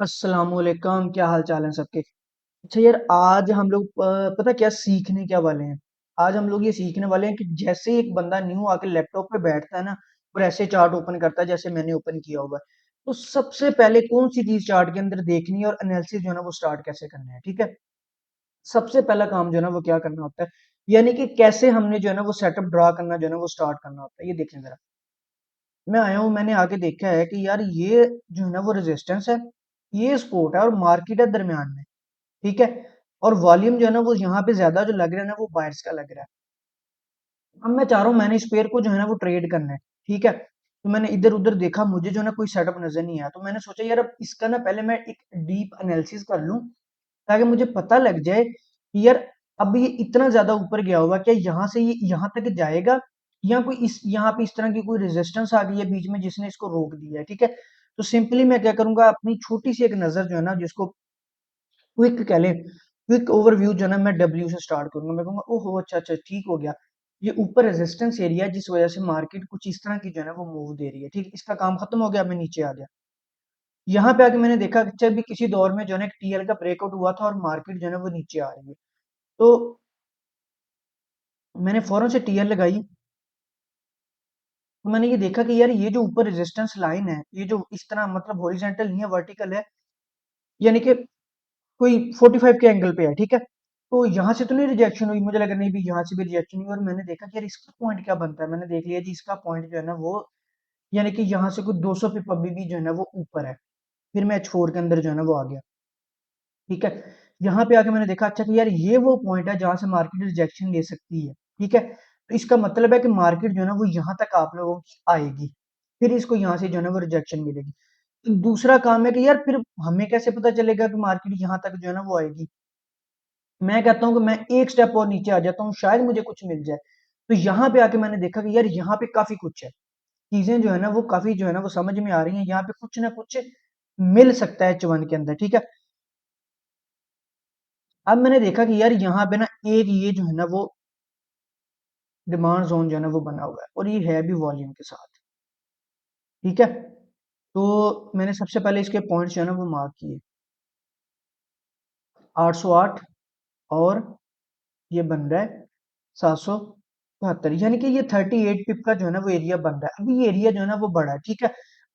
अस्सलामुअलैकुम, क्या हाल चाल है सबके। अच्छा यार, आज हम लोग पता क्या सीखने क्या वाले हैं। आज हम लोग ये सीखने वाले हैं कि जैसे ही एक बंदा न्यू आके लैपटॉप पे बैठता है ना, और ऐसे चार्ट ओपन करता है जैसे मैंने ओपन किया हुआ है, तो सबसे पहले कौन सी चीज चार्ट के अंदर देखनी है और एनालिसिस जो है ना वो स्टार्ट कैसे करना है। ठीक है, सबसे पहला काम जो है ना वो क्या करना होता है, यानी कि कैसे हमने जो है ना वो सेटअप ड्रा करना जो है ना वो स्टार्ट करना होता है। ये देखें जरा, मैं आया हूँ, मैंने आके देखा है कि यार ये जो है ना वो रेजिस्टेंस है, ये सपोर्ट है और मार्केट है दरमियान में। ठीक है, और वॉल्यूम जो है ना वो यहाँ पे ज्यादा जो लग रहा है ना वो बायर्स का लग रहा है। अब मैं चाह रहा हूँ मैंने इस पेयर को जो है ना वो ट्रेड करना है। ठीक है, तो मैंने इधर उधर देखा, मुझे जो है ना कोई सेटअप नजर नहीं आया, तो मैंने सोचा यार अब इसका ना पहले मैं एक डीप एनालिसिस कर लूं, ताकि मुझे पता लग जाए कि यार अब ये इतना ज्यादा ऊपर गया होगा, क्या यहाँ से ये यहाँ तक जाएगा, या कोई इस यहाँ पे इस तरह की कोई रेजिस्टेंस आ गई है बीच में जिसने इसको रोक दिया है। ठीक है, तो सिंपली मैं क्या करूंगा, अपनी छोटी सी एक नजर जो है ना जिसको क्विक कह लें, क्विक ओवरव्यू जो है ना मैं डब्ल्यू से स्टार्ट करूंगा। मैं कहूंगा ओहो अच्छा अच्छा ठीक हो गया, ये ऊपर रेजिस्टेंस एरिया है जिस वजह से मार्केट कुछ इस तरह की जो है ना वो मूव दे रही है। ठीक, इसका काम खत्म हो गया, मैं नीचे आ गया। यहाँ पे आके मैंने देखा कि अच्छा भी किसी दौर में जो है ना टीएल का ब्रेकआउट हुआ था और मार्केट जो है ना वो नीचे आ रही है। तो मैंने फौरन से टीएल लगाई। तो मैंने ये देखा कि यार ये जो ऊपर रेजिस्टेंस लाइन है, ये जो इस तरह मतलब हॉरिजेंटल नहीं है, वर्टिकल है, यानी कि कोई 45 के एंगल पे है। ठीक है, तो यहाँ से तो नहीं रिजेक्शन हुई, मुझे लगा नहीं भी यहाँ से भी रिजेक्शन हुई, और मैंने देखा कि यार इसका पॉइंट क्या बनता है। मैंने देख लिया जी, इसका पॉइंट जो है ना वो यानी कि यहाँ से कुछ 200 पिप अभी भी जो है ना वो ऊपर है। फिर मैं H4 के अंदर जो है ना वो आ गया। ठीक है, यहाँ पे आके मैंने देखा अच्छा कि यार ये वो पॉइंट है जहां से मार्केट रिजेक्शन ले सकती है। ठीक है, तो इसका मतलब है कि मार्केट जो है ना वो यहाँ तक आप लोगों की आएगी, फिर इसको यहाँ से जो है ना वो रिजेक्शन मिलेगी। तो दूसरा काम है कि यार फिर हमें कैसे पता चलेगा कि मार्केट यहाँ तक जो है ना वो आएगी। मैं कहता हूँ कि मैं एक स्टेप और नीचे आ जाता हूँ, शायद मुझे कुछ मिल जाए। तो यहाँ पे आके मैंने देखा कि यार यहाँ पे काफी कुछ है, चीजें जो है ना वो काफी जो है ना वो समझ में आ रही हैं, यहाँ पे कुछ ना कुछ मिल सकता है H1 के अंदर। ठीक है, अब मैंने देखा कि यार यहाँ पे ना एक ये जो है ना वो डिमांड जोन जो है ना वो बना हुआ है, और ये है भी वॉल्यूम के साथ। ठीक है, तो मैंने सबसे पहले इसके पॉइंट्स जो है ना वो मार्क किए, 808, और ये बन रहा है 772, यानी कि ये 38 पिप का जो है ना वो एरिया बन रहा है। अभी ये एरिया जो है ना वो बड़ा है। ठीक है,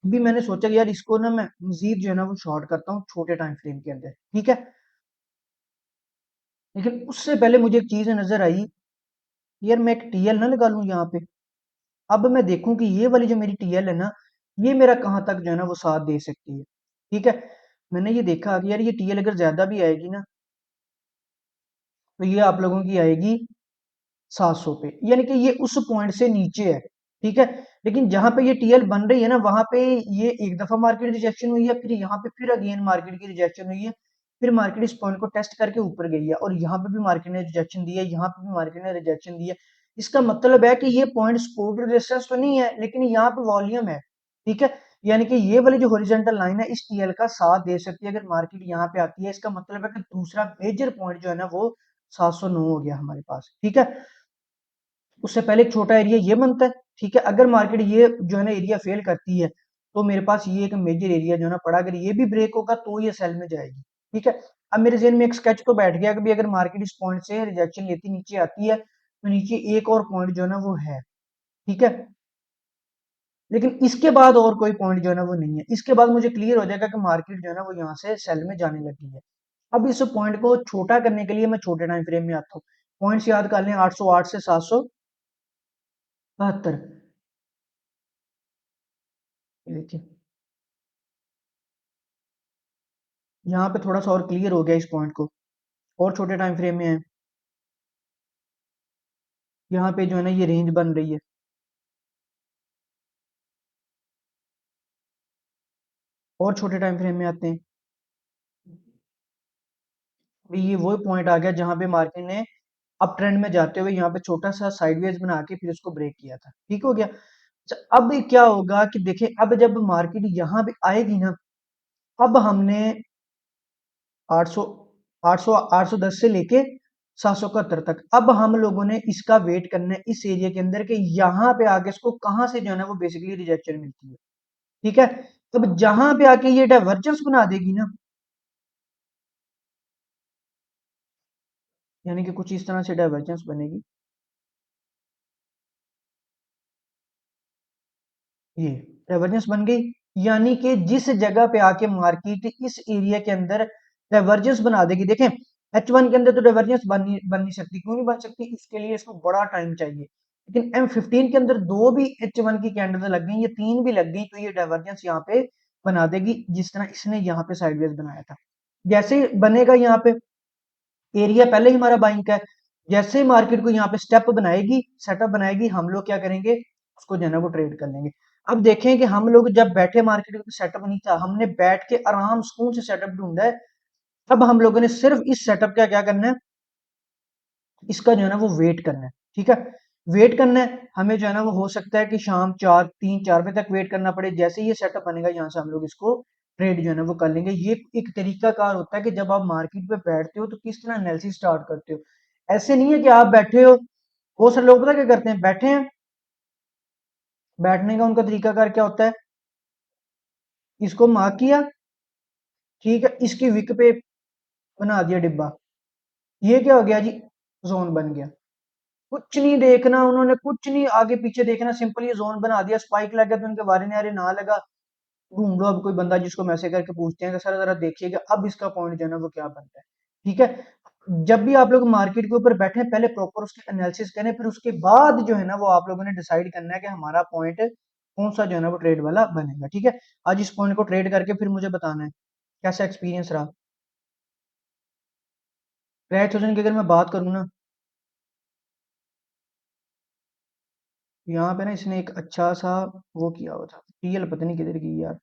अभी मैंने सोचा कि यार इसको ना मैं मजीद जो है ना वो शॉर्ट करता हूँ छोटे टाइम फ्रेम के अंदर। ठीक है, लेकिन उससे पहले मुझे एक चीज नजर आई, यार मैं एक टीएल ना लगा लूं यहाँ पे। अब मैं देखूं कि ये वाली जो मेरी टीएल है ना, ये मेरा कहाँ तक जो है ना वो साथ दे सकती है। ठीक है, मैंने ये देखा कि यार ये टीएल अगर ज्यादा भी आएगी ना, तो ये आप लोगों की आएगी 700 पे, यानी कि ये उस पॉइंट से नीचे है। ठीक है, लेकिन जहां पे ये टीएल बन रही है ना, वहां पे ये एक दफा मार्केट रिजेक्शन हुई है, फिर यहाँ पे फिर अगेन मार्केट की रिजेक्शन हुई है, फिर मार्केट इस पॉइंट को टेस्ट करके ऊपर गई है, और यहाँ पे भी मार्केट ने रिजेक्शन दी है, यहाँ पे भी मार्केट ने रिजेक्शन दी है। इसका मतलब है कि ये पॉइंट सपोर्ट रेजिस्टेंस तो नहीं है, लेकिन यहाँ पे वॉल्यूम है। ठीक है, यानी कि ये वाली जो हॉरिजॉन्टल लाइन है इस टीएल का साथ दे सकती है अगर मार्केट यहाँ पे आती है। इसका मतलब है कि दूसरा मेजर पॉइंट जो है ना वो 709 हो गया हमारे पास। ठीक है, उससे पहले एक छोटा एरिया ये बनता है। ठीक है, अगर मार्केट ये जो है ना एरिया फेल करती है, तो मेरे पास ये एक मेजर एरिया जो है ना पड़ा, अगर ये भी ब्रेक होगा तो ये सेल में जाएगी। ठीक है, अब मेरे जहन में एक स्केच तो बैठ गया कि भी अगर मार्केट इस पॉइंट से रिजेक्शन लेती नीचे आती है, तो नीचे एक और पॉइंट जो है ना वो है। ठीक है, लेकिन इसके बाद और कोई पॉइंट जो है ना वो नहीं है। इसके बाद मुझे क्लियर हो जाएगा कि मार्केट जो है ना वो यहाँ से सेल में जाने लगी है। अब इस पॉइंट को छोटा करने के लिए मैं छोटे टाइम फ्रेम में आता हूँ। पॉइंट्स याद कर लें, 808 से 772। देखिए, यहाँ पे थोड़ा सा और क्लियर हो गया इस पॉइंट को, और छोटे टाइम फ्रेम में है। यहाँ पे जो है ना ये रेंज बन रही है, और छोटे टाइम फ्रेम में आते हैं। अभी ये वो पॉइंट आ गया जहां पे मार्केट ने अप ट्रेंड में जाते हुए यहाँ पे छोटा सा साइडवेज बना के फिर उसको ब्रेक किया था। ठीक हो गया। अच्छा, अब क्या होगा कि देखिए, अब जब मार्केट यहाँ पे आएगी ना, अब हमने 800 800 810 से लेके 771 तक, अब हम लोगों ने इसका वेट करना है इस एरिया के अंदर कि यहाँ पे आगे इसको कहाँ से जो है ना वो बेसिकली रिजेक्शन मिलती है। ठीक है, अब जहां पे आके ये डाइवर्जेंस बना देगी ना, यानी कि कुछ इस तरह से डाइवर्जेंस बनेगी, ये डाइवर्जेंस बन गई। यानी कि जिस जगह पे आके मार्केट इस एरिया के अंदर डाइवर्जेंस बना देगी, देखें H1 के अंदर तो डाइवर्जेंस बन नहीं सकती, क्यों नहीं बन सकती, इसके लिए इसको बड़ा टाइम चाहिए। लेकिन M15 के अंदर दो भी H1 की कैंडल्स लग गई, ये तीन भी लग गई, तो ये डाइवर्जेंस यहाँ पे बना देगी, जिस तरह इसने यहाँ पे साइडवेज बनाया था। जैसे बनेगा यहाँ पे, एरिया पहले ही हमारा बाइंग का है, जैसे मार्केट को यहाँ पे स्टेप बनाएगी, सेटअप बनाएगी, हम लोग क्या करेंगे, उसको जो है ना वो ट्रेड कर लेंगे। अब देखें कि हम लोग जब बैठे, मार्केट को सेटअप नहीं था, हमने बैठ के आराम सुकून से सेटअप ढूंढा है। अब हम लोगों ने सिर्फ इस सेटअप का क्या करना है, इसका जो है ना वो वेट करना है, ठीक है। वेट करना है, हमें जो है ना वो हो सकता है कि शाम 3-4 बजे तक वेट करना पड़े। जैसे ही ये सेटअप बनेगा, यहाँ से हम लोग इसको ट्रेड जो है ना वो कर लेंगे। ये एक तरीका कार होता है कि जब आप मार्केट पे बैठते हो तो किस तरह एनालिसिस स्टार्ट करते हो। ऐसे नहीं है कि आप बैठे हो, बहुत सारे लोग पता क्या करते हैं, बैठे हैं, बैठने का उनका तरीका कार क्या होता है, इसको मार्क किया, ठीक है, इसकी विक पे बना दिया डिब्बा, ये क्या हो गया जी, जोन बन गया। कुछ नहीं देखना उन्होंने, कुछ नहीं आगे पीछे देखना, सिंपल ये जोन बना दिया, स्पाइक लग गया तो उनके बारे नारे ना लगा, ढूंढ लो अब कोई बंदा जिसको मैसेज करके पूछते हैं कि सर जरा देखिएगा अब इसका पॉइंट जो है ना वो क्या बनता है, ठीक है। जब भी आप लोग मार्केट के ऊपर बैठे पहले प्रॉपर उसकी एनालिसिस करें, फिर उसके बाद जो है ना वो आप लोगों ने डिसाइड करना है कि हमारा पॉइंट कौन सा जो है ना वो ट्रेड वाला बनेगा, ठीक है। आज इस पॉइंट को ट्रेड करके फिर मुझे बताना है कैसा एक्सपीरियंस रहा। क्रैश वर्जन की अगर मैं बात करूँ ना, यहाँ पे ना इसने एक अच्छा सा वो किया हुआ था, टीएल पता नहीं किधर की यार,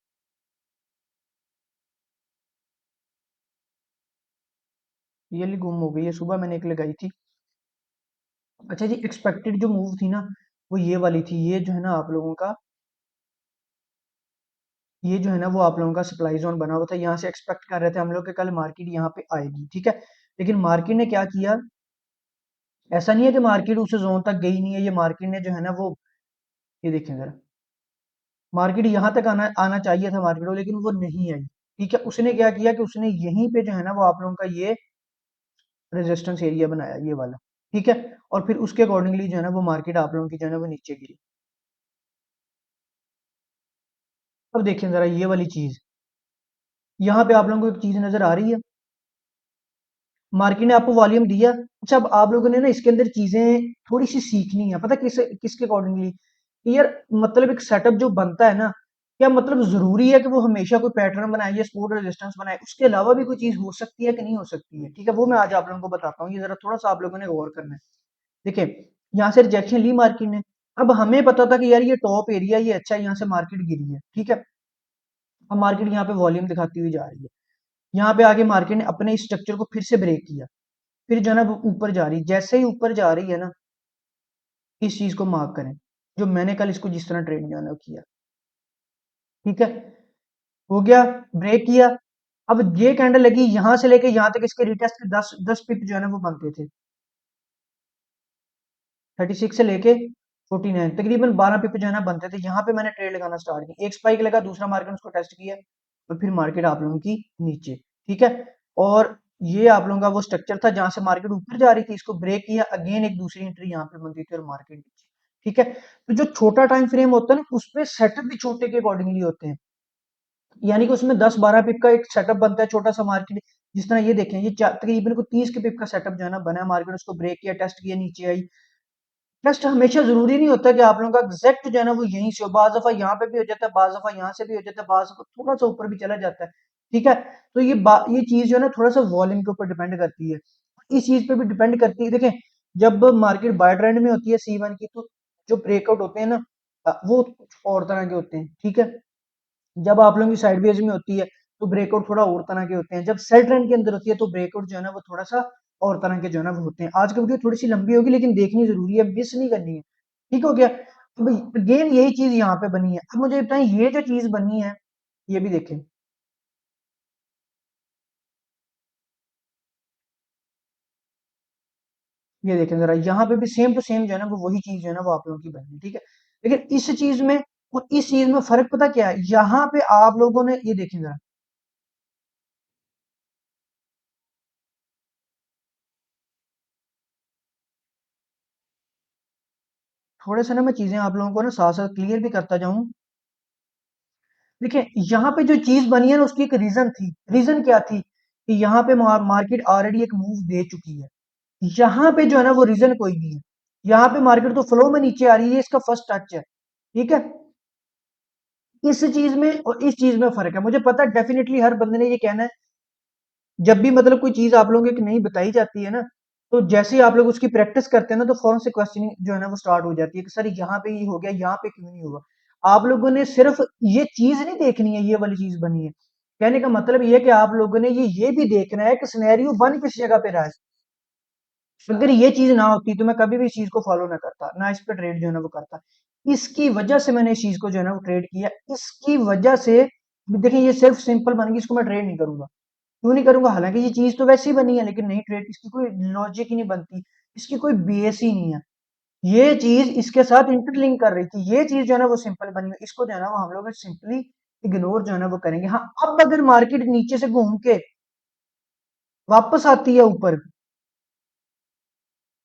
टीएल गुम हो गई है, सुबह मैंने एक लगाई थी। अच्छा जी, एक्सपेक्टेड जो मूव थी ना वो ये वाली थी, ये जो है ना आप लोगों का, ये जो है ना वो आप लोगों का सप्लाई जोन बना हुआ था, यहाँ से एक्सपेक्ट कर रहे थे हम लोग कि कल मार्केट यहाँ पे आएगी, ठीक है। लेकिन मार्केट ने क्या किया, ऐसा नहीं है कि मार्केट उस जोन तक गई नहीं है, ये मार्केट ने जो है ना वो, ये देखें जरा, मार्केट यहाँ तक आना आना चाहिए था मार्केट को, लेकिन वो नहीं आई, ठीक है। उसने क्या किया कि उसने यहीं पे जो है ना वो आप लोगों का ये रेजिस्टेंस एरिया बनाया, ये वाला, ठीक है। और फिर उसके अकॉर्डिंगली जो है ना वो मार्केट आप लोगों की जो है ना वो नीचे गिरी। अब देखें जरा ये वाली चीज, यहाँ पे आप लोगों को एक चीज नजर आ रही है, मार्केट ने आपको वॉल्यूम दिया। अच्छा, अब आप लोगों ने ना इसके अंदर चीजें थोड़ी सी सीखनी है, पता किसके अकॉर्डिंगली, यार मतलब एक सेटअप जो बनता है ना, क्या मतलब जरूरी है कि वो हमेशा कोई पैटर्न बनाए या सपोर्ट रेजिस्टेंस बनाए, उसके अलावा भी कोई चीज हो सकती है कि नहीं हो सकती है, ठीक है। वो मैं आज आप लोगों को बताता हूँ, ये जरा थोड़ा सा आप लोगों ने गौर करना है। देखिए, यहाँ से रिजेक्शन ली मार्केट ने, अब हमें पता था कि यार ये टॉप एरिया, ये अच्छा है, यहाँ से मार्केट गिरी है, ठीक है। अब मार्केट यहाँ पे वॉल्यूम दिखाती हुई जा रही है, यहाँ पे आगे मार्केट ने अपने इस स्ट्रक्चर को फिर से ब्रेक किया, फिर जो है ना वो ऊपर जा रही, जैसे ही ऊपर जा रही है ना, इस चीज को मार्क करें, जो मैंने कल इसको जिस तरह ट्रेड जो है ना किया, ठीक है, हो गया, ब्रेक किया। अब ये कैंडल लगी यहां से लेके यहां तक, इसके रिटेस्ट के 10 पिप जो है ना वो बनते थे, 36 से लेके 49, तकरीबन 12 पिप जो है ना बनते थे। यहाँ पे मैंने ट्रेड लगाना स्टार्ट किया, एक स्पाइक लगा, दूसरा मार्केट उसको टेस्ट किया, और फिर मार्केट आप लोगों की नीचे, ठीक है। और ये आप लोगों का वो स्ट्रक्चर था जहां से मार्केट ऊपर जा रही थी, इसको ब्रेक किया, अगेन एक दूसरी एंट्री यहाँ पे बनती थी और मार्केट नीचे, ठीक है। तो जो छोटा टाइम फ्रेम होता है ना, उसपे सेटअप भी छोटे के अकॉर्डिंगली होते हैं, यानी कि उसमें 10-12 पिप का एक सेटअप बनता है, छोटा सा मार्केट, जिस तरह ये देखें, ये तकरीबन को 30 के पिप का सेटअप जो है ना बना है, मार्केट उसको ब्रेक किया, टेस्ट किया, नीचे आई। टेस्ट हमेशा जरूरी नहीं होता कि आप लोगों का एग्जैक्ट जो है ना वो यहीं से हो, बाज दफा यहाँ पे भी हो जाता है, बाज दफा यहाँ से भी हो जाता है, बाज दफा थोड़ा सा ऊपर भी चला जाता है, ठीक है। तो ये चीज जो है ना थोड़ा सा वॉल्यूम के ऊपर डिपेंड करती है, इस चीज पे भी डिपेंड करती है। देखें, जब मार्केट बाय ट्रेंड में होती है C1 की, तो जो ब्रेकआउट होते हैं ना, वो कुछ और तरह के होते हैं, ठीक है। जब आप लोगों की साइडवेज में होती है तो ब्रेकआउट थोड़ा और तरह के होते हैं, जब सेल ट्रेंड के अंदर होती है तो ब्रेकआउट जो है ना वो थोड़ा सा और तरह के जो है ना वो होते हैं। आज की वीडियो थोड़ी सी लंबी होगी, लेकिन देखनी जरूरी है, मिस नहीं करनी है, ठीक हो गया। तो गेम यही चीज यहाँ पे बनी है। अब मुझे बताएं, ये जो चीज बनी है, ये भी देखें, ये देखें जरा, यहाँ पे भी सेम टू सेम जो है ना वो वही चीज जो है ना वो आप लोगों की बनी है, ठीक है। लेकिन इस चीज में और इस चीज में फर्क पता क्या है, यहाँ पे आप लोगों ने ये देखें जरा, थोड़े से ना मैं चीजें आप लोगों को ना साथ साथ क्लियर भी करता जाऊं। देखिए यहाँ पे जो चीज बनी है ना उसकी एक रीजन थी। रीजन क्या थी कि यहाँ पे मार्केट ऑलरेडी एक मूव दे चुकी है। यहाँ पे जो है ना वो रीजन कोई नहीं है। यहाँ पे मार्केट तो फ्लो में नीचे आ रही है, इसका फर्स्ट टच है। ठीक है, इस चीज में और इस चीज में फर्क है। मुझे पता है डेफिनेटली हर बंदे ने ये कहना है, जब भी मतलब कोई चीज आप लोगों को नहीं बताई जाती है ना, तो जैसे ही आप लोग उसकी प्रैक्टिस करते हैं ना, तो फौरन से क्वेश्चनिंग जो है ना वो स्टार्ट हो जाती है कि सर यहाँ पे ये हो गया, यहाँ पे क्यों नहीं हुआ। आप लोगों ने सिर्फ ये चीज नहीं देखनी है, ये वाली चीज बनी है। कहने का मतलब ये है कि आप लोगों ने ये भी देखना है कि सिनेरियो बन किस जगह पे रहा है। अगर ये चीज ना होती तो मैं कभी भी इस चीज को फॉलो ना करता, ना इस पे ट्रेड जो है ना वो करता। इसकी वजह से मैंने इस चीज को जो है ना वो ट्रेड किया, इसकी वजह से। देखिए ये सिर्फ सिंपल बन गई, इसको मैं ट्रेड नहीं करूंगा। क्यों नहीं करूंगा, हालांकि ये चीज तो वैसे ही बनी है, लेकिन नहीं ट्रेड, इसकी कोई लॉजिक ही नहीं बनती, इसकी कोई बेस ही नहीं है। ये चीज इसके साथ इंटरलिंक कर रही थी, ये चीज जो है ना वो सिंपल बनी है, इसको जो है ना वो हम लोग सिंपली इग्नोर जो है ना वो करेंगे। हाँ, अब अगर मार्केट नीचे से घूम के वापस आती है ऊपर,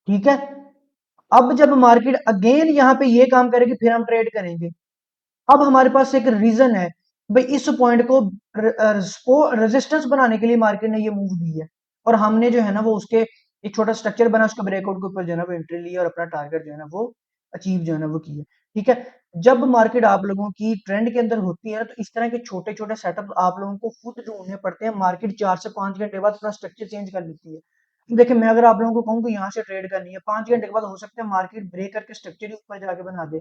ठीक है, अब जब मार्केट अगेन यहाँ पे ये काम करेगी फिर हम ट्रेड करेंगे। अब हमारे पास एक रीजन है भाई, इस पॉइंट को रेजिस्टेंस बनाने के लिए मार्केट ने ये मूव दी है, और हमने जो है ना वो उसके एक छोटा स्ट्रक्चर बना, उसका ब्रेकआउट के ऊपर जो है ना वो एंट्री ली और अपना टारगेट जो है ना वो अचीव जो है ना वो किया। ठीक है, जब मार्केट आप लोगों की ट्रेंड के अंदर होती है ना, तो इस तरह के छोटे छोटे सेटअप आप लोगों को खुद ढूंढने पड़ते हैं। मार्केट 4 से 5 घंटे बाद अपना स्ट्रक्चर चेंज कर लेती है। देखिए मैं अगर आप लोगों को कहूँ कि यहाँ से ट्रेड करनी है, 5 घंटे के बाद हो सकता है मार्केट ब्रेक करके स्ट्रक्चर ही ऊपर जाके बना दे।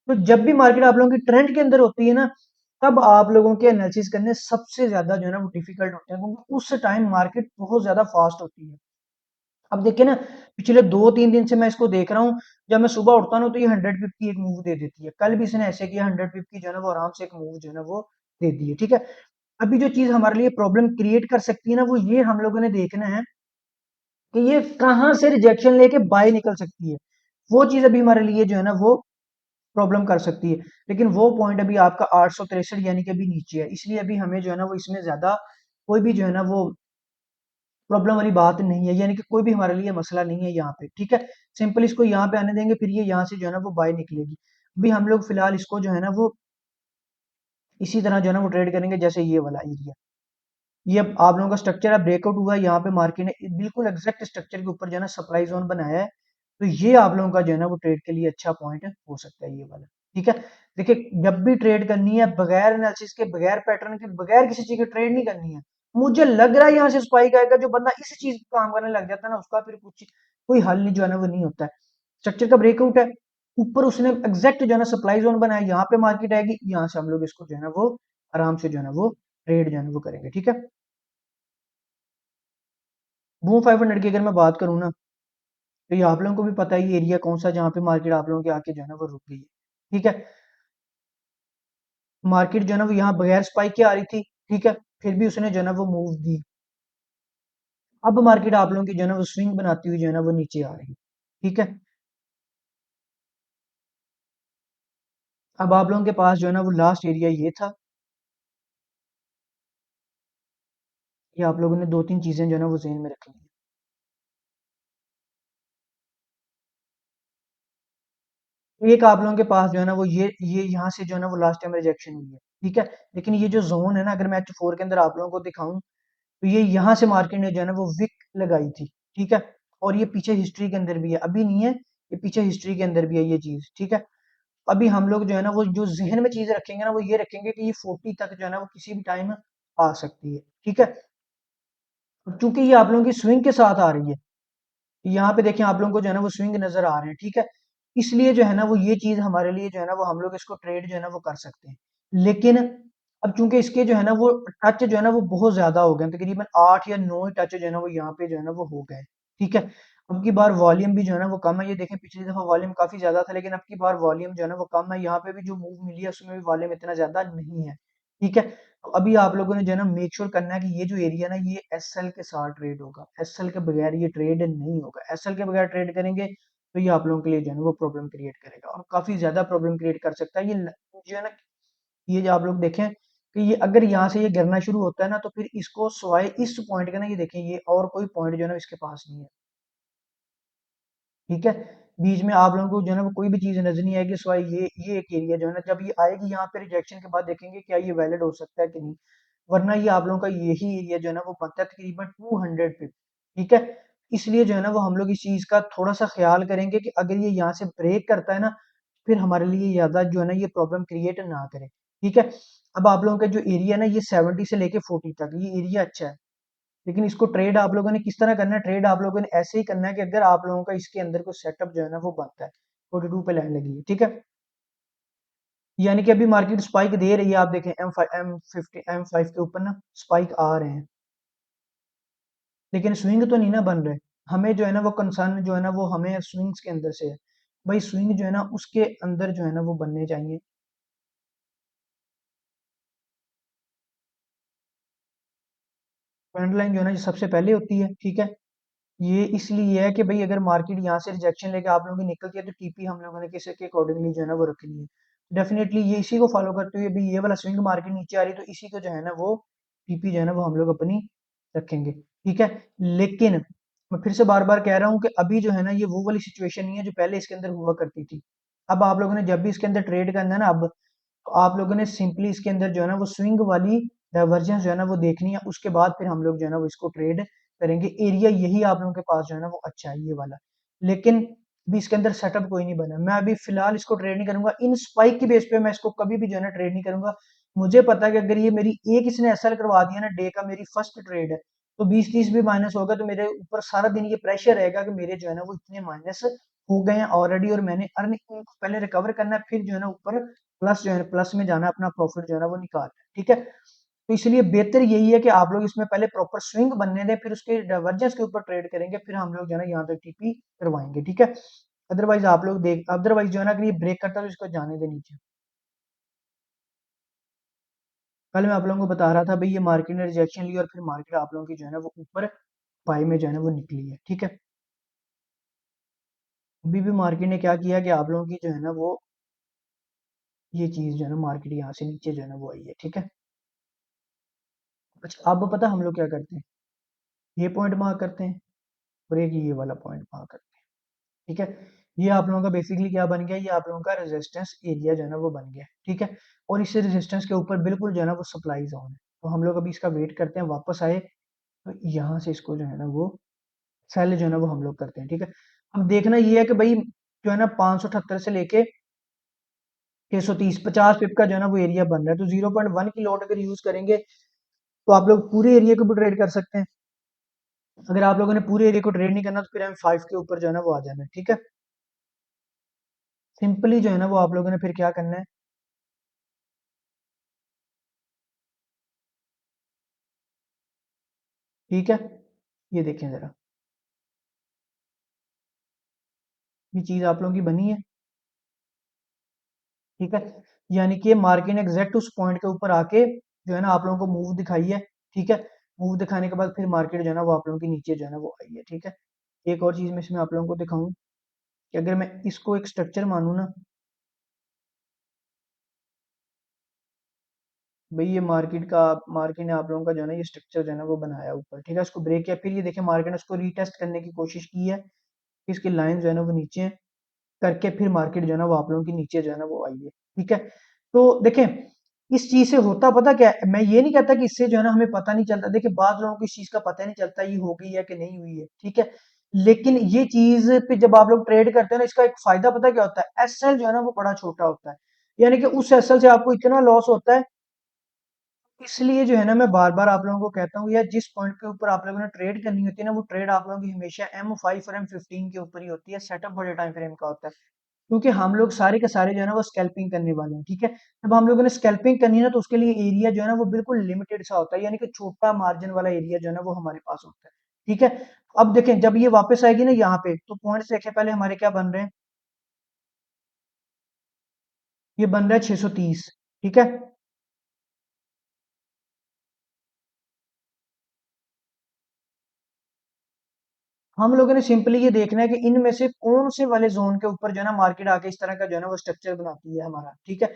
तो जब भी मार्केट आप लोगों की ट्रेंड के अंदर होती है ना, तब आप लोगों के एनालिसिस करने सबसे ज्यादा जो है ना वो डिफिकल्ट होते हैं, क्योंकि उस टाइम मार्केट बहुत ज्यादा फास्ट होती है। अब देखिए ना, पिछले 2-3 दिन से मैं इसको देख रहा हूँ। जब मैं सुबह उठता हूँ तो ये 100 पिप की एक मूव दे देती है, कल भी इसने ऐसे किया, 100 पिप की जो है ना वो आराम से एक मूव जो है ना वो दे दी है। ठीक है, अभी जो चीज हमारे लिए प्रॉब्लम क्रिएट कर सकती है ना, वो ये हम लोगों ने देखना है कि ये कहाँ से रिजेक्शन लेके बाय निकल सकती है। वो चीज अभी हमारे लिए जो है ना वो प्रॉब्लम कर सकती है। लेकिन वो पॉइंट अभी आपका 863 यानी कि अभी नीचे है, इसलिए अभी हमें जो है ना वो इसमें ज्यादा कोई भी जो है ना वो प्रॉब्लम वाली बात नहीं है, यानी कि कोई भी हमारे लिए मसला नहीं है यहाँ पे। ठीक है, सिंपल इसको यहाँ पे आने देंगे, फिर ये यहाँ से जो है ना वो बाय निकलेगी। अभी हम लोग फिलहाल इसको जो है ना वो इसी तरह जो है ना वो ट्रेड करेंगे, जैसे ये वाला एरिया, ये अब आप लोगों का स्ट्रक्चर है, ब्रेकआउट हुआ है यहाँ पे, मार्केट ने बिल्कुल एग्जैक्ट स्ट्रक्चर के ऊपर जो है ना सप्लाई जोन बनाया है। तो ये आप लोगों का जो है ना वो ट्रेड के लिए अच्छा पॉइंट हो सकता है, ये वाला। ठीक है, देखिए जब भी ट्रेड करनी है, बगैर एनालिसिस के, बगैर पैटर्न के, बगैर किसी चीज की ट्रेड नहीं करनी है। मुझे लग रहा है यहाँ से स्पाइक आएगा, जो बंदा इस चीज पे काम करने लग जाता है ना, उसका फिर कुछ कोई हल नहीं जो है ना वो नहीं होता है। स्ट्रक्चर का ब्रेकआउट है, ऊपर उसने एग्जैक्ट जो है ना सप्लाई जोन बनाया, यहाँ पे मार्केट आएगी, यहाँ से हम लोग इसको जो है ना वो आराम से जो है ना वो ट्रेड जो है ना वो करेंगे। ठीक है, बूम 500 की अगर मैं बात करूँ ना, तो ये आप लोगों को भी पता है ये एरिया कौन सा, जहाँ पे मार्केट आप लोगों के आके जो है ना वो रुक गई है। ठीक है, मार्केट जो है ना वो यहाँ बगैर स्पाइक के आ रही थी। ठीक है, फिर भी उसने जो है ना वो मूव दी। अब मार्केट आप लोगों की जो है ना वो स्विंग बनाती हुई जो है ना वो नीचे आ रही है। ठीक है, अब आप लोगों के पास जो है ना वो लास्ट एरिया ये था। ये आप लोगों ने 2-3 चीजें जो है ना वो जेहन में रखनी है। एक आप लोगों के पास जो है ना वो ये यहाँ से जो है ना वो लास्ट टाइम रिजेक्शन हुई है। ठीक है, लेकिन ये जो जोन है ना, अगर मैं H4 के अंदर आप लोगों को दिखाऊं, तो ये यहाँ से मार्केट ने जो है ना वो विक लगाई थी। ठीक है, और ये पीछे हिस्ट्री के अंदर भी है, अभी नहीं है, ये पीछे हिस्ट्री के अंदर भी है ये चीज। ठीक है, अभी हम लोग जो है ना वो जो जहन में चीज रखेंगे ना, वो ये रखेंगे कि ये 40 तक जो है ना वो किसी भी टाइम आ सकती है। ठीक है, क्योंकि ये आप लोगों की स्विंग के साथ आ रही है, यहाँ पे देखें आप लोगों को जो है ना वो स्विंग नजर आ रहे हैं। ठीक है, इसलिए जो है ना वो ये चीज हमारे लिए जो है ना वो हम लोग इसको ट्रेड जो है ना वो कर सकते हैं। लेकिन अब चूंकि इसके जो है ना वो टच जो है ना वो बहुत ज्यादा हो गए, तकरीबन 8 या 9 टच जो है ना वो यहाँ पे जो है ना वो हो गए। ठीक है, अब की बार वॉल्यूम भी जो है ना वो कम है, ये देखें पिछली दफा वॉल्यूम काफी ज्यादा था, लेकिन अब की बार वॉल्यूम जो है ना वो कम है। यहाँ पे भी जो मूव मिली है उसमें भी वॉल्यूम इतना ज्यादा नहीं है। ठीक है, तो अभी आप लोगों ने जो है ना मेक श्योर करना है कि ये जो एरिया ना ये एसएल के साथ ट्रेड होगा, एसएल के बगैर ये ट्रेड नहीं होगा। एसएल के बगैर ट्रेड करेंगे तो ये आप लोगों के लिए जो है ना वो प्रॉब्लम क्रिएट करेगा, और काफी ज्यादा प्रॉब्लम क्रिएट कर सकता है। ये जो है ना, ये जो आप लोग देखें कि ये अगर यहाँ से ये गिरना शुरू होता है ना, तो फिर इसको सिवाय इस पॉइंट का ना, ये देखें ये और कोई पॉइंट जो है ना इसके पास नहीं है। ठीक है, बीच में आप लोगों को जो है ना वो कोई भी चीज नजर नहीं आएगी सिवाय ये एक एरिया जो है ना, जब ये आएगी यहाँ पे रिजेक्शन के बाद देखेंगे क्या ये वैलिड हो सकता है कि नहीं, वरना ये आप लोगों का यही एरिया जो है ना वो बनता है तकरीबन 200 पे। ठीक है, इसलिए जो है ना वो हम लोग इस चीज का थोड़ा सा ख्याल करेंगे कि अगर ये यहाँ से ब्रेक करता है ना, फिर हमारे लिए ज्यादा जो है ना ये प्रॉब्लम क्रिएट ना करे। ठीक है, अब आप लोगों का जो एरिया है ना ये 70 से लेके 40 तक ये एरिया अच्छा है, लेकिन इसको ट्रेड आप लोगों ने किस तरह करना है, ट्रेड आप लोगों ने ऐसे ही करना है कि अगर आप लोगों का इसके अंदर कोई सेटअप जो है ना वो बनता है 42 पे लाइन लगी है। ठीक है, यानी कि अभी मार्केट स्पाइक दे रही है, आप देखें M5 के ऊपर ना स्पाइक आ रहे हैं, लेकिन स्विंग तो नहीं ना बन रहे। हमें जो है ना वो कंसर्न जो है ना वो हमें स्विंग्स के अंदर से है, भाई स्विंग जो है ना उसके अंदर जो है ना वो बनने चाहिए। ट्रेंड लाइन जो है ना ये सबसे पहले होती है। ठीक है, ये इसलिए है कि भाई अगर मार्केट यहाँ से रिजेक्शन लेके आप लोगों की निकलती है तो टीपी हम लोगों ने किसी के अकॉर्डिंगली जो है ना वो रखनी है। डेफिनेटली ये इसी को फॉलो करते हुए भी ये वाला स्विंग मार्केट नीचे आ रही है तो इसी को जो है ना वो टीपी जो है ना वो हम लोग अपनी रखेंगे। ठीक है, लेकिन मैं फिर से बार बार कह रहा हूँ कि अभी जो है ना ये वो वाली सिचुएशन नहीं है जो पहले इसके अंदर हुआ करती थी। अब आप लोगों ने जब भी इसके अंदर ट्रेड करना है ना, अब तो आप लोगों ने सिंपली इसके अंदर जो है ना वो स्विंग वाली डाइवर्जेंस जो है ना वो देखनी है, उसके बाद फिर हम लोग जो है ना वो इसको ट्रेड करेंगे। एरिया यही आप लोगों के पास जो है ना वो अच्छा है ये वाला, लेकिन अभी इसके अंदर सेटअप कोई नहीं बना। मैं अभी फिलहाल इसको ट्रेड नहीं करूंगा, इन स्पाइक की बेस पे मैं इसको कभी भी जो है ना ट्रेड नहीं करूंगा। मुझे पता है कि अगर ये मेरी एक इसने एसएल करवा दिया ना, डे का मेरी फर्स्ट ट्रेड है, तो 20-30 भी माइनस होगा तो मेरे ऊपर सारा दिन ये प्रेशर रहेगा कि मेरे जो है ना वो इतने माइनस हो गए हैं ऑलरेडी, और मैंने अर्न को पहले रिकवर करना है, फिर जो है ना ऊपर प्लस जो है प्लस में जाना है, अपना प्रॉफिट जो है ना वो निकालना है। ठीक है, तो इसलिए बेहतर यही है कि आप लोग इसमें पहले प्रॉपर स्विंग बनने दें, फिर उसके डाइवर्जेंस के ऊपर ट्रेड करेंगे, फिर हम लोग जो है ना यहाँ तक टीपी करवाएंगे। ठीक है, अदरवाइज आप लोग देख, अदरवाइज जो है ना अगर ये ब्रेक करता है तो इसको जाने दे नीचे। कल मैं आप लोगों को बता रहा था भाई ये मार्केट ने रिजेक्शन ली और फिर मार्केट आप लोगों की जो है ना वो ऊपर बाई में जो है ना वो निकली है। ठीक है, अभी भी मार्केट ने क्या किया कि आप लोगों की जो है ना वो ये चीज जो है ना मार्केट यहाँ से नीचे जो है ना वो आई है। ठीक है, अच्छा अब पता हम लोग क्या करते हैं, ये पॉइंट मार्क करते हैं और एक ये वाला पॉइंट मार्क करते हैं। ठीक है, ये आप लोगों का बेसिकली क्या बन गया, ये आप लोगों का रेजिस्टेंस एरिया जो है ना वो बन गया। ठीक है, और इस रेजिस्टेंस के ऊपर बिल्कुल जो है ना वो सप्लाई जोन है, तो हम लोग अभी इसका वेट करते हैं वापस आए, तो यहाँ से इसको जो है ना वो सेल जो है ना वो हम लोग करते हैं। ठीक है, अब देखना ये है कि भाई जो है ना 578 से लेके 630 50 पिप का जो है ना वो एरिया बन रहा है, तो 0.1 की लॉट अगर यूज करेंगे तो आप लोग पूरे एरिया को भी ट्रेड कर सकते हैं। अगर आप लोगों ने पूरे एरिया को ट्रेड नहीं करना तो फिर M5 के ऊपर जो है ना वो आ जाना है। ठीक है, सिंपली जो है ना वो आप लोगों ने फिर क्या करना है, ठीक है, ये देखें जरा, ये चीज आप लोगों की बनी है। ठीक है, यानी कि मार्केट ने एग्जैक्ट उस पॉइंट के ऊपर आके जो है ना आप लोगों को मूव दिखाई है। ठीक है, मूव दिखाने के बाद फिर मार्केट जो है ना वो आप लोगों के नीचे जो है ना वो आई है। ठीक है, एक और चीज मैं इसमें आप लोगों को दिखाऊं कि अगर मैं इसको एक स्ट्रक्चर मानूं ना, भाई ये मार्केट ने आप लोगों का जो है ना ये स्ट्रक्चर जो है ना वो बनाया ऊपर। ठीक है, इसको ब्रेक किया, फिर ये देखिए मार्केट ने उसको रीटेस्ट करने की कोशिश की है, इसकी लाइन जो है ना वो नीचे है, करके फिर मार्केट जो है ना वो आप लोगों की नीचे जो है ना वो आई है। ठीक है, तो देखें इस चीज से होता पता क्या है, मैं ये नहीं कहता कि इससे जो है ना हमें पता नहीं चलता, देखिए बाद लोगों को इस चीज का पता नहीं चलता ये हो गई है कि नहीं हुई है। ठीक है, लेकिन ये चीज पे जब आप लोग ट्रेड करते हैं ना, इसका एक फायदा पता क्या होता है, एसएल जो है ना वो बड़ा छोटा होता है, यानी कि उस एसएल से आपको इतना लॉस होता है। इसलिए जो है ना मैं बार बार आप लोगों को कहता हूँ यार, जिस पॉइंट के ऊपर आप लोगों ने ट्रेड करनी होती है ना, वो ट्रेड आप लोगों की हमेशा M5 और M15 के ऊपर ही होती है, सेटअप बड़े टाइम फ्रेम का होता है, क्योंकि हम लोग सारे के सारे जो है ना वो स्कैल्पिंग करने वाले हैं। ठीक है, जब हम लोगों ने स्कैल्पिंग करनी है ना, तो उसके लिए एरिया जो है ना वो बिल्कुल लिमिटेड सा होता है, यानी कि छोटा मार्जिन वाला एरिया जो है ना वो हमारे पास होता है। ठीक है, अब देखें जब ये वापस आएगी ना यहाँ पे, तो पॉइंट्स देखें पहले हमारे क्या बन रहे हैं, ये बन रहा है 630। ठीक है, हम लोगों ने सिंपली ये देखना है कि इनमें से कौन से वाले जोन के ऊपर जो है ना मार्केट आके इस तरह का जो है ना वो स्ट्रक्चर बनाती है हमारा। ठीक है,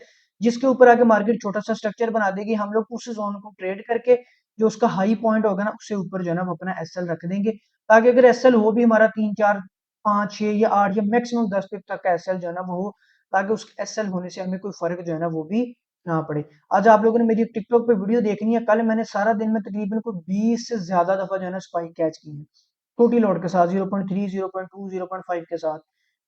जिसके ऊपर आके मार्केट छोटा सा स्ट्रक्चर बना देगी, हम लोग उस जोन को ट्रेड करके जो उसका हाई पॉइंट होगा ना उससे ऊपर जो है ना वो अपना एसएल रख देंगे, ताकि अगर एसएल हो भी हमारा 3 4 5 6 या 8 या मैक्सिमम 10 पिप तक का एसएल जो है ना वो हो, ताकि उस एसएल होने से हमें कोई फर्क जो है ना वो भी ना पड़े। आज आप लोगों ने मेरी टिकटॉक पे वीडियो देखनी है, कल मैंने सारा दिन में तकरीबन कोई 20 से ज्यादा दफा जो है ना स्पाइक कैच की है, छोटी लॉट के साथ 0.3 0.2 0.5 के साथ।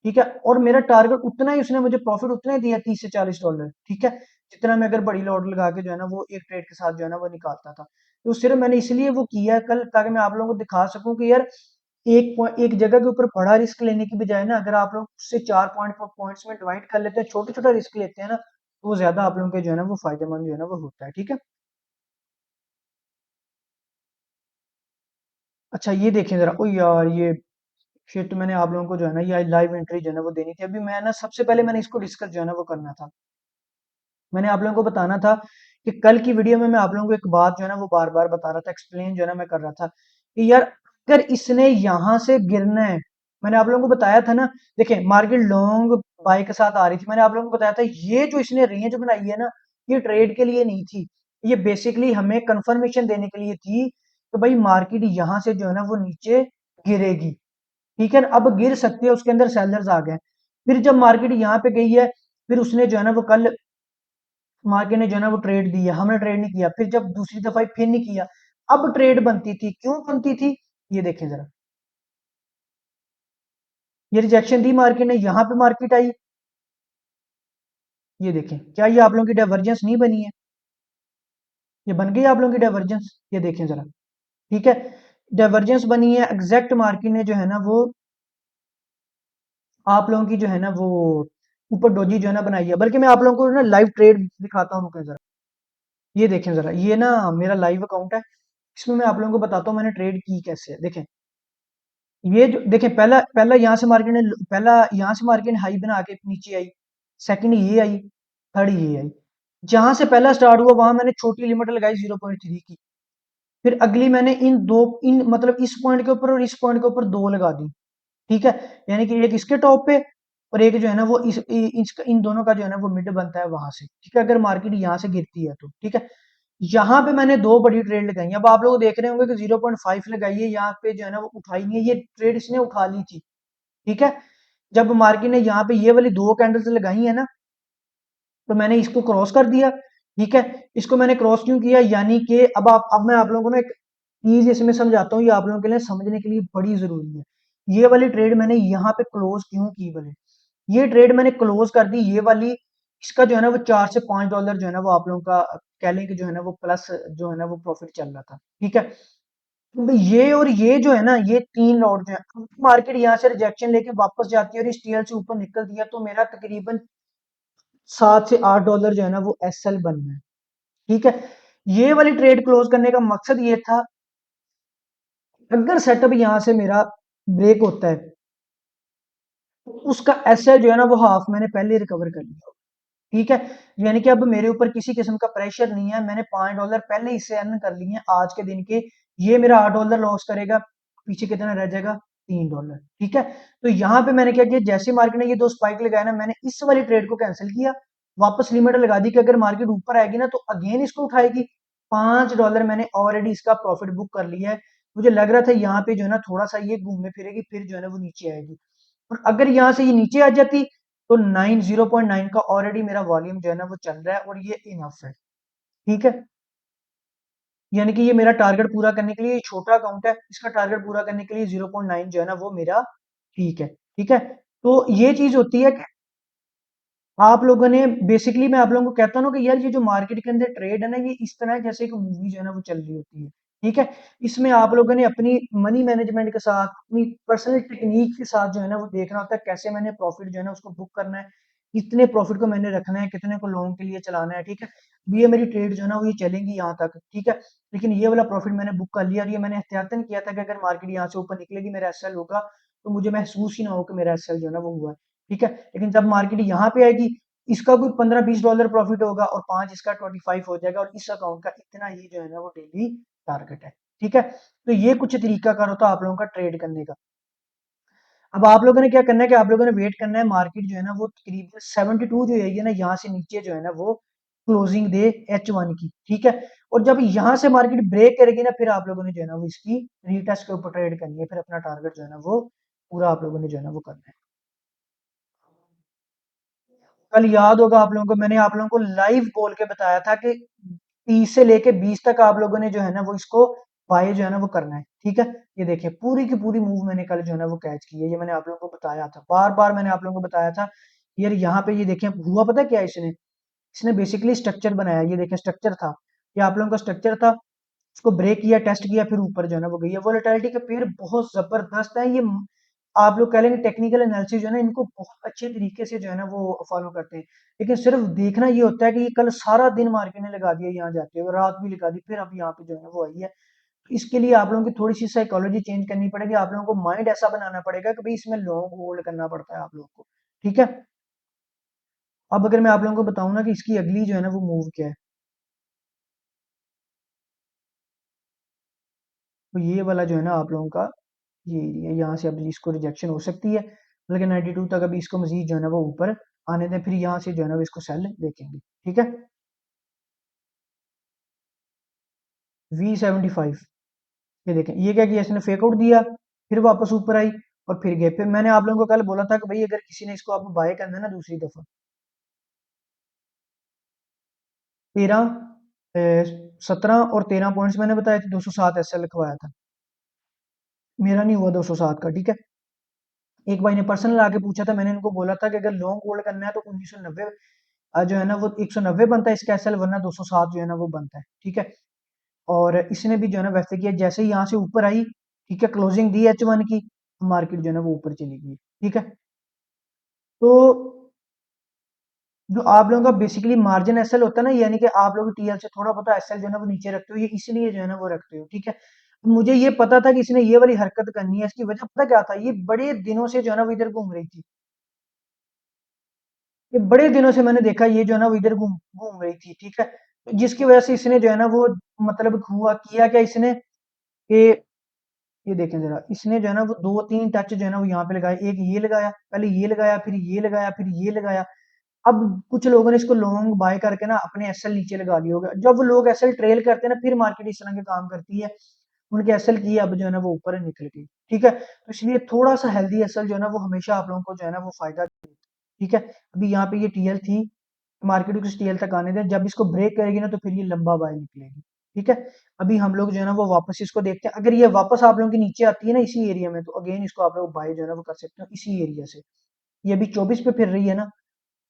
ठीक है, और मेरा टारगेट उतना ही, उसने मुझे प्रॉफिट उतना ही दिया, $30 से $40। ठीक है, जितना मैं अगर बड़ी लॉट लगा के जो है ना वो एक ट्रेड के साथ जो है ना वो निकालता था। तो सिर्फ मैंने इसलिए वो किया कल, ताकि मैं आप लोगों को दिखा सकूं कि यार एक जगह के ऊपर बड़ा रिस्क लेने की बजाय ना, अगर आप लोग उससे 4 पॉइंट्स में डिवाइड कर लेते हैं, छोटे छोटा रिस्क लेते हैं ना, तो वो ज्यादा आप लोगों के जो है ना वो फायदेमंद जो है ना वो होता है। ठीक है, अच्छा ये देखें जरा, ओ यार ये शिट, मैंने आप लोगों को जो है ना ये लाइव एंट्री जो है ना वो देनी थी। अभी मैं ना सबसे पहले मैंने इसको डिस्कस जो है ना वो करना था, मैंने आप लोगों को बताना था कि कल की वीडियो में मैं आप लोगों को एक बात जो है ना वो बार बार बता रहा था, एक्सप्लेन जो है ना मैं कर रहा था कि यार अगर इसने यहां से गिरना है, मैंने आप लोगों को बताया था ना, देखें मार्केट लॉन्ग बाय के साथ आ रही थी, मैंने आप लोगों को बताया था ये जो इसने रेंज बनाई है ना, ये ट्रेड के लिए नहीं थी, ये बेसिकली हमें कंफर्मेशन देने के लिए थी कि भाई मार्केट यहां से जो है ना वो नीचे गिरेगी। ठीक है, अब गिर सकती है, उसके अंदर सेलर्स आ गए। फिर जब मार्केट यहाँ पे गई है, फिर उसने जो है ना वो कल मार्केट ने जो है ना वो ट्रेड दी है, हमने ट्रेड नहीं किया, फिर जब दूसरी दफा फिर नहीं किया, अब ट्रेड बनती थी, क्यों बनती थी, ये देखें जरा, ये रिजेक्शन दी मार्केट ने, यहाँ पे मार्केट आई, ये देखें, क्या ये आप लोगों की डाइवर्जेंस नहीं बनी है, ये बन गई आप लोगों की डाइवर्जेंस, ये देखें जरा। ठीक है, डाइवर्जेंस बनी है, एग्जैक्ट मार्केट ने जो है ना वो आप लोगों की जो है ना वो ऊपर डोजी जो है ना बनाई है, बल्कि मैं आप लोगों को ना लाइव ट्रेड दिखाता हूँ, रुकें जरा, ये देखें जरा, ये ना मेरा लाइव अकाउंट है, इसमें मैं आप लोगों को बताता हूँ मैंने ट्रेड की कैसे है। देखें, ये जो देखें, पहला पहला यहाँ से मार्केट ने, पहला यहाँ से मार्केट ने हाई बना के नीचे आई, सेकंड ये आई, थर्ड ये आई, जहां से पहला स्टार्ट हुआ वहां मैंने छोटी लिमिट लगाई 0.3 की, फिर अगली मैंने इन मतलब इस पॉइंट के ऊपर और इस पॉइंट के ऊपर दो लगा दी। ठीक है, यानी कि एक इसके टॉप पे और एक जो है ना वो इन दोनों का जो है ना वो मिड बनता है वहां से। ठीक है, अगर मार्केट यहाँ से गिरती है तो ठीक है, यहाँ पे मैंने दो बड़ी ट्रेड लगाई हैं। अब आप लोग देख रहे होंगे कि 0.5 लगाई है, यहाँ पे जो है ना वो उठाई नहीं है, ये ट्रेड इसने उठा ली थी। ठीक है, जब मार्केट ने यहाँ पे ये वाली दो कैंडल्स लगाई है ना, तो मैंने इसको क्रॉस कर दिया। ठीक है, इसको मैंने क्रॉस क्यों किया, यानी कि अब मैं आप लोगों को ना एक चीज इसमें समझाता हूँ, ये आप लोगों के लिए समझने के लिए बड़ी जरूरी है। ये वाली ट्रेड मैंने यहाँ पे क्लोज क्यों की बोले, ये ट्रेड मैंने क्लोज कर दी, ये वाली, इसका जो है ना वो $4 से $5 जो है ना वो आप लोगों का कह लें कि जो है ना वो प्लस जो है ना वो प्रॉफिट चल रहा था। ठीक है, तो ये और ये जो है ना ये तीन लॉट जो है, मार्केट यहाँ से रिजेक्शन लेके वापस जाती है और इस टीएल से ऊपर निकलती है, तो मेरा तकरीबन $7 से $8 जो है ना वो एसएल बनना है। ठीक है, ये वाली ट्रेड क्लोज करने का मकसद ये था, अगर सेटअप यहाँ से मेरा ब्रेक होता है तो उसका एसएल जो है ना वो हाफ मैंने पहले रिकवर कर लिया। ठीक है, यानी कि अब मेरे ऊपर किसी किस्म का प्रेशर नहीं है, मैंने $5 पहले इससे अर्न कर लिए हैं आज के दिन के, ये मेरा $8 लॉस करेगा, पीछे कितना रह जाएगा, $3। ठीक है, तो यहाँ पे मैंने क्या किया, जैसे मार्केट ने ये दो स्पाइक लगाया ना, मैंने इस वाली ट्रेड को कैंसिल किया, वापस लिमिट लगा दी कि अगर मार्केट ऊपर आएगी ना तो अगेन इसको उठाएगी। $5 मैंने ऑलरेडी इसका प्रॉफिट बुक कर लिया है, मुझे लग रहा था यहाँ पे जो है ना थोड़ा सा ये घूमे फिरेगी, फिर जो है ना वो नीचे आएगी, और अगर यहाँ से ये नीचे आ जाती तो 0.9 का ऑलरेडी मेरा वॉल्यूम जो है ना वो चल रहा है, और ये इनफ है। ठीक है, यानी कि ये मेरा टारगेट पूरा करने के लिए, ये छोटा अकाउंट है, इसका टारगेट पूरा करने के लिए 0.9 जो है ना वो मेरा ठीक है। ठीक है, तो ये चीज होती है कि आप लोगों ने बेसिकली, मैं आप लोगों को कहता हूँ ना कि यार ये जो मार्केट के अंदर ट्रेड है ना, ये इस तरह है जैसे एक मूवी जो है ना वो चल रही होती है। ठीक है, इसमें आप लोगों ने अपनी मनी मैनेजमेंट के साथ, अपनी पर्सनल टेक्निक के साथ जो है ना वो देखना होता है, कैसे मैंने प्रॉफिट जो है ना उसको बुक करना है, कितने प्रॉफिट को मैंने रखना है, कितने को लॉन्ग के लिए चलाना है। ठीक है, अब ये मेरी ट्रेड जो है ना वो ये चलेंगी यहाँ तक। ठीक है, लेकिन ये वाला प्रॉफिट मैंने बुक कर लिया, और ये मैंने एहतियातन किया था कि अगर मार्केट यहाँ से ऊपर निकलेगी मेरा एसएल होगा, तो मुझे महसूस ही ना हो कि मेरा एसएल जो है ना वो हुआ है। ठीक है, लेकिन जब मार्केट यहाँ पे आएगी, इसका कोई $15-20 प्रॉफिट होगा और 5 इसका 25 हो जाएगा, और इस अकाउंट का इतना ही जो है ना वो डेली टारगेट है। ठीक है, तो ये कुछ तरीका कर होता है आप लोगों का ट्रेड करने का। अब आप लोगों ने क्या करना है कि आप लोगों ने वेट करना है, मार्केट जो है ना वो तकरीबन 72 जो है ये ना यहाँ से नीचे जो है ना वो क्लोजिंग दे H1 की, ठीक है। और जब यहाँ से मार्केट ब्रेक करेगी ना, फिर आप लोगों ने जो है ना वो इसकी रीटेस्ट के ऊपर ट्रेड करनी है, फिर अपना टारगेट जो है ना वो पूरा आप लोगों ने जो है ना वो करना है। कल याद होगा आप लोगों को, मैंने आप लोगों को लाइव बोल के बताया था कि 30 से लेके 20 तक आप लोगों ने जो है ना वो इसको बाय जो है ना वो करना है, ठीक है। ये देखिए पूरी की पूरी मूव मैंने कल जो है ना वो कैच की है, ये मैंने आप लोगों को बताया था, बार बार मैंने आप लोगों को बताया था। यार यहाँ पे ये देखें हुआ पता क्या है, इसने इसने बेसिकली स्ट्रक्चर बनाया, ये देखें स्ट्रक्चर था, ये आप लोगों का स्ट्रक्चर था, उसको ब्रेक किया, टेस्ट किया, फिर ऊपर जो है ना वो गई है। वोलेटिलिटी के पेयर बहुत जबरदस्त है ये, आप लोग कह लेंगे टेक्निकल एनालिसिस जो है ना इनको बहुत अच्छे तरीके से जो है ना वो फॉलो करते हैं। लेकिन सिर्फ देखना ये होता है कि ये कल सारा दिन मार्केट ने लगा दिया यहाँ जाते हुए, रात भी लगा दी, फिर अब यहाँ पे जो है ना वो आई है। तो इसके लिए आप लोगों की थोड़ी सी साइकोलॉजी चेंज करनी पड़ेगी, आप लोगों को माइंड ऐसा बनाना पड़ेगा कि भाई इसमें लॉन्ग होल्ड करना पड़ता है आप लोगों को, ठीक है। अब अगर मैं आप लोगों को बताऊं ना कि इसकी अगली जो है ना वो मूव क्या है, तो ये वाला जो है ना आप लोगों का ये एरिया, यहाँ से अब इसको रिजेक्शन हो सकती है, लेकिन 92 तक अभी इसको मजीद जो है ना वो ऊपर आने दें, फिर यहाँ से जो है ना वो इसको सेल देखेंगे, ठीक है। V75, ये देखें ये क्या किया इसने, फेक आउट दिया, फिर वापस ऊपर आई और फिर गए। फिर मैंने आप लोगों को कल बोला था कि भाई अगर किसी ने इसको आप बाय करना है ना दूसरी दफा, 17 और 13 पॉइंट्स मैंने बताए थे, 207 एसएल लिखवाया था, मेरा नहीं हुआ 207 का, ठीक है। एक भाई ने पर्सनल आके पूछा था, मैंने इनको बोला था कि अगर लॉन्ग होल्ड करना है तो 1990 जो है ना वो 190 बनता है इसका एसएल, वरना 207 जो है ना वो बनता है, ठीक है। और इसने भी जो है ना वैसे किया, जैसे ही यहाँ से ऊपर आई, ठीक है, क्लोजिंग दी H1 की, मार्केट जो है ना वो ऊपर चली गई, ठीक है। तो जो आप लोगों का बेसिकली मार्जिन एसएल होता है ना, यानी कि आप लोग टीएल से थोड़ा पता एसएल जो है ना वो नीचे रखते हो, ये इसलिए जो है ना वो रखते हो, ठीक है। मुझे ये पता था कि इसने ये वाली हरकत करनी है, इसकी वजह पता क्या था, ये बड़े दिनों से जो है ना वो इधर घूम रही थी, ये बड़े दिनों से मैंने देखा ये जो है ना वो इधर घूम घूम रही थी, ठीक है। तो जिसकी वजह से इसने जो है ना वो मतलब हुआ किया क्या इसने कि ये देखें जरा, इसने जो है ना वो दो तीन टच जो है ना वो यहाँ पे लगाया, एक ये लगाया, पहले ये लगाया, फिर ये लगाया, फिर ये लगाया। अब कुछ लोगों ने इसको लॉन्ग बाय करके ना अपने एसएल नीचे लगा लिया होगा, जब वो लोग एसएल ट्रेल करते हैं ना फिर मार्केट इस तरह के काम करती है, उनके एसएल की अब जो है ना वो ऊपर निकल गई, ठीक है। तो इसलिए थोड़ा सा हेल्दी एसएल जो है ना वो हमेशा आप लोगों को जो है ना वो फायदा, ठीक है। अभी यहाँ पे ये टीएल थी, मार्केट को इस टीएल तक आने दें, जब इसको ब्रेक करेगी ना तो फिर ये लंबा बाय निकलेगी, ठीक है। अभी हम लोग जो है ना वो वापस इसको देखते हैं, अगर ये वापस आप लोगों के नीचे आती है ना इसी एरिया में, तो अगेन इसको आप लोग बाय जो है ना वो कर सकते हो इसी एरिया से। ये अभी 24 पे फिर रही है ना,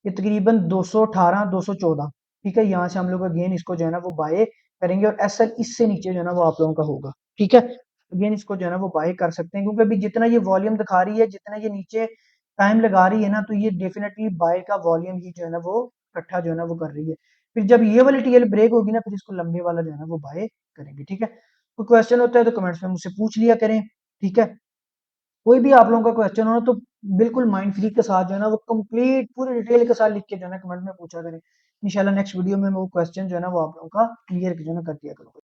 ये तकरीबन 218 214, ठीक है। यहाँ से हम लोग अगेन इसको जो है ना वो बाय करेंगे, और एसएल इससे नीचे जो है ना वो आप लोगों का होगा, ठीक है। अगेन इसको जो है ना वो बाय कर सकते हैं, क्योंकि अभी जितना ये वॉल्यूम दिखा रही है, जितना ये नीचे टाइम लगा रही है ना, तो ये डेफिनेटली बाय का वॉल्यूम ही जो है ना वो इकट्ठा जो है ना वो कर रही है। फिर जब ये वाली टीएल ब्रेक होगी ना, फिर इसको लंबे वाला जो है ना वो बाय करेंगे, ठीक है। कोई क्वेश्चन होता है तो कमेंट्स में मुझसे पूछ लिया करें, ठीक है। कोई भी आप लोगों का क्वेश्चन हो ना तो बिल्कुल माइंड फ्री के साथ जो है ना वो कंप्लीट पूरी डिटेल के साथ लिख के जो है ना कमेंट में पूछा करें, इंशाल्लाह नेक्स्ट वीडियो में मैं वो क्वेश्चन जो है ना वो आप लोगों का क्लियर जो है ना कर दिया करूँगा।